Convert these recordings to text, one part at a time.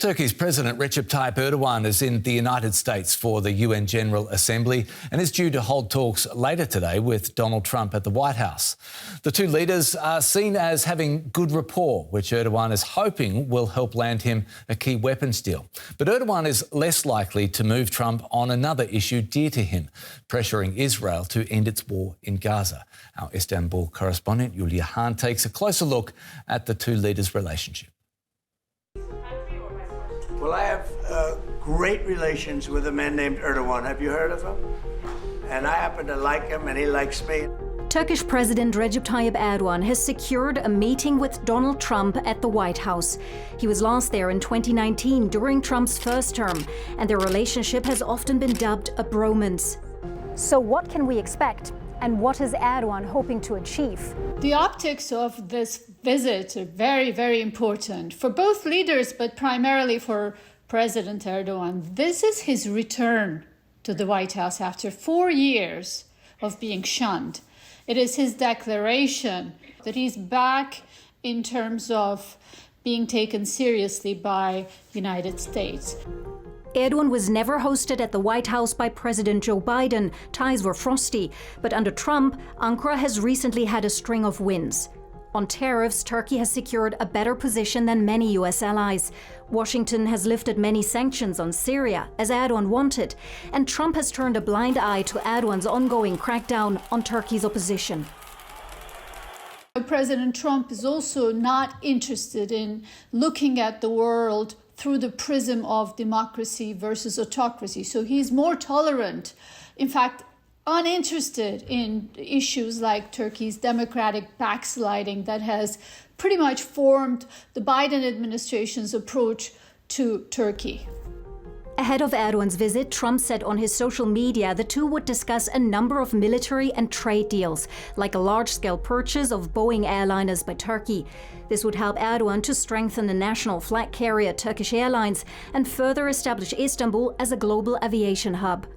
Well, Turkey's President Recep Tayyip Erdogan is in the United States for the UN General Assembly and is due to hold talks later today with Donald Trump at the White House. The two leaders are seen as having good rapport, which Erdogan is hoping will help land him a key weapons deal. But Erdogan is less likely to move Trump on another issue dear to him, pressuring Israel to end its war in Gaza. Our Istanbul correspondent Julia Hahn takes a closer look at the two leaders' relationship. Well, I have great relations with a man named Erdogan. Have you heard of him? And I happen to like him, and he likes me. Turkish President Recep Tayyip Erdogan has secured a meeting with Donald Trump at the White House. He was last there in 2019 during Trump's first term, and their relationship has often been dubbed a bromance. So what can we expect? And what is Erdogan hoping to achieve? The optics of this visit are very, very important for both leaders, but primarily for President Erdogan. This is his return to the White House after 4 years of being shunned. It is his declaration that he's back in terms of being taken seriously by the United States. Erdogan was never hosted at the White House by President Joe Biden. Ties were frosty. But under Trump, Ankara has recently had a string of wins. On tariffs, Turkey has secured a better position than many US allies. Washington has lifted many sanctions on Syria, as Erdogan wanted. And Trump has turned a blind eye to Erdogan's ongoing crackdown on Turkey's opposition. President Trump is also not interested in looking at the world through the prism of democracy versus autocracy. So he's more tolerant, in fact, uninterested in issues like Turkey's democratic backsliding that has pretty much formed the Biden administration's approach to Turkey. Ahead of Erdogan's visit, Trump said on his social media the two would discuss a number of military and trade deals, like a large-scale purchase of Boeing airliners by Turkey. This would help Erdogan to strengthen the national flag carrier Turkish Airlines and further establish Istanbul as a global aviation hub.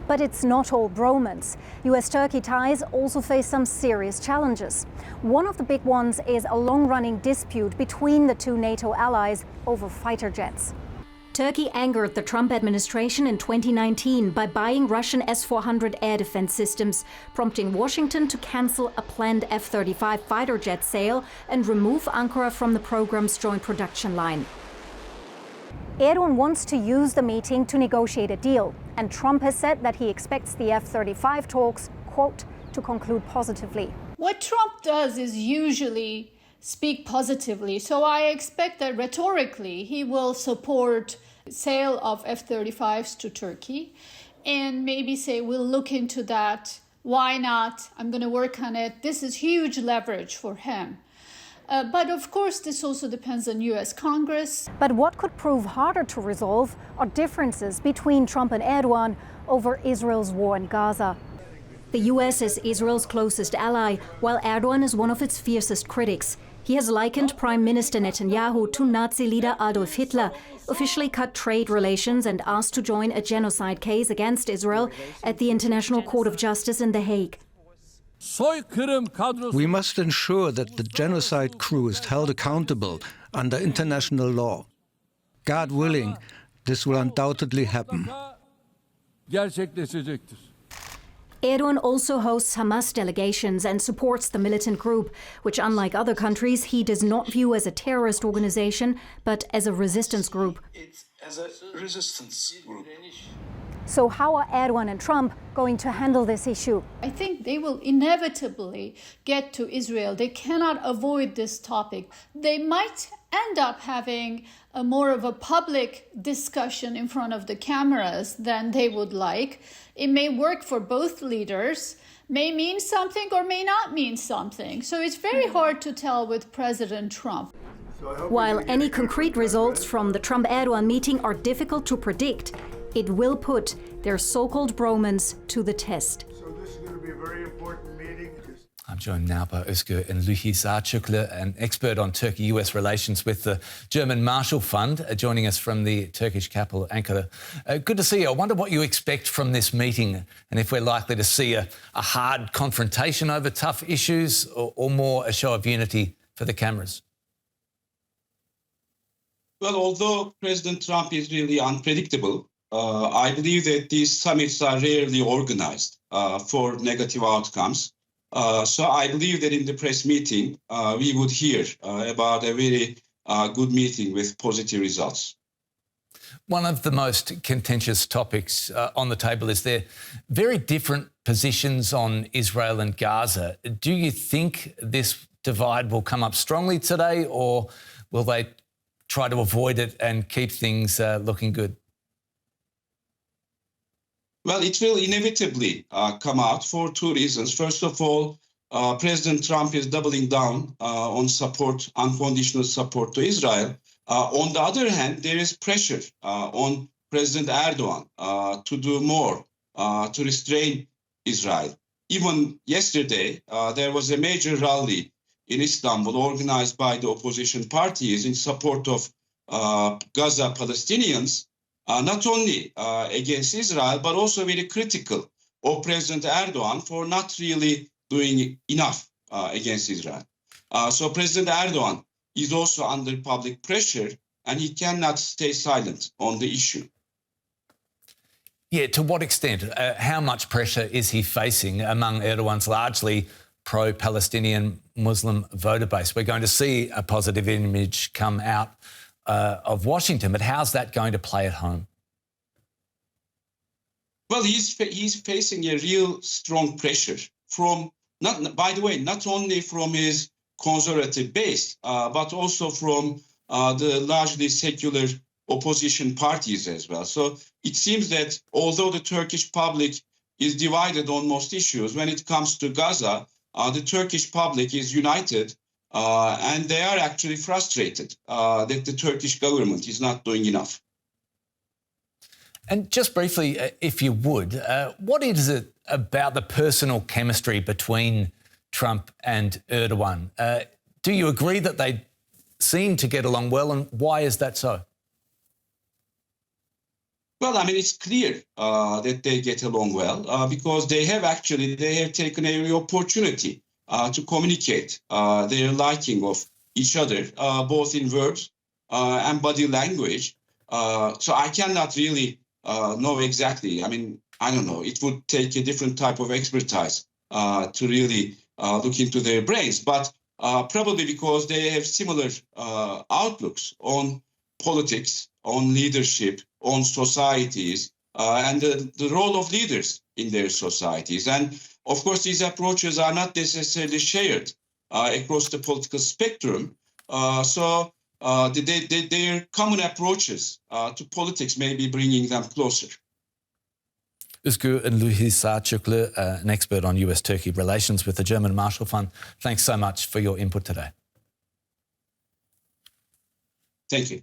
But it's not all bromance. US-Turkey ties also face some serious challenges. One of the big ones is a long-running dispute between the two NATO allies over fighter jets. Turkey angered the Trump administration in 2019 by buying Russian S-400 air defense systems, prompting Washington to cancel a planned F-35 fighter jet sale and remove Ankara from the program's joint production line. Erdogan wants to use the meeting to negotiate a deal, and Trump has said that he expects the F-35 talks, quote, to conclude positively. What Trump does is usually speak positively, so I expect that rhetorically he will support sale of F-35s to Turkey and maybe say, we'll look into that. Why not? I'm going to work on it. This is huge leverage for him. But of course, this also depends on US Congress. But what could prove harder to resolve are differences between Trump and Erdogan over Israel's war in Gaza. The US is Israel's closest ally, while Erdogan is one of its fiercest critics. He has likened Prime Minister Netanyahu to Nazi leader Adolf Hitler, officially cut trade relations and asked to join a genocide case against Israel at the International Court of Justice in The Hague. We must ensure that the genocide crew is held accountable under international law. God willing, this will undoubtedly happen. Erdogan also hosts Hamas delegations and supports the militant group, which, unlike other countries, he does not view as a terrorist organization, but as a resistance group. It's as a resistance group. So how are Erdogan and Trump going to handle this issue? I think they will inevitably get to Israel. They cannot avoid this topic. They might end up having more of a public discussion in front of the cameras than they would like. It may work for both leaders, may mean something or may not mean something. So it's very hard to tell with President Trump. While any concrete results from the Trump-Erdogan meeting are difficult to predict, it will put their so-called bromance to the test. So this is going to be a very important meeting. I'm joined now by Özgür and Luhi Sarçuklu, an expert on Turkey-US relations with the German Marshall Fund, joining us from the Turkish capital, Ankara. Good to see you. I wonder what you expect from this meeting and if we're likely to see a hard confrontation over tough issues or more a show of unity for the cameras. Well, although President Trump is really unpredictable, I believe that these summits are rarely organized for negative outcomes. So I believe that in the press meeting, we would hear about a very good meeting with positive results. One of the most contentious topics on the table is their very different positions on Israel and Gaza. Do you think this divide will come up strongly today, or will they try to avoid it and keep things looking good? Well, it will inevitably come out for two reasons. First of all, President Trump is doubling down on support, unconditional support to Israel. On the other hand, there is pressure on President Erdogan to do more to restrain Israel. Even yesterday, there was a major rally in Istanbul organized by the opposition parties in support of Gaza Palestinians, not only against Israel, but also very critical of President Erdogan for not really doing enough against Israel. So President Erdogan is also under public pressure, and he cannot stay silent on the issue. Yeah, to what extent? How much pressure is he facing among Erdogan's largely pro-Palestinian Muslim voter base? We're going to see a positive image come out of Washington, but how's that going to play at home? Well, he's facing a real strong pressure from, by the way, not only from his conservative base, but also from the largely secular opposition parties as well. So it seems that although the Turkish public is divided on most issues, when it comes to Gaza, the Turkish public is united, and they are actually frustrated that the Turkish government is not doing enough. And just briefly, if you would, what is it about the personal chemistry between Trump and Erdogan? Do you agree that they seem to get along well, and why is that so? Well, I mean, it's clear that they get along well because they have taken every opportunity to communicate their liking of each other, both in words and body language. So I cannot really know exactly. I mean, I don't know. It would take a different type of expertise to really look into their brains, but probably because they have similar outlooks on politics, on leadership, on societies, and the role of leaders in their societies. And of course, these approaches are not necessarily shared across the political spectrum. So their common approaches to politics may be bringing them closer. Özgür and Luhisa Çöklü, an expert on US-Turkey relations with the German Marshall Fund. Thanks so much for your input today. Thank you.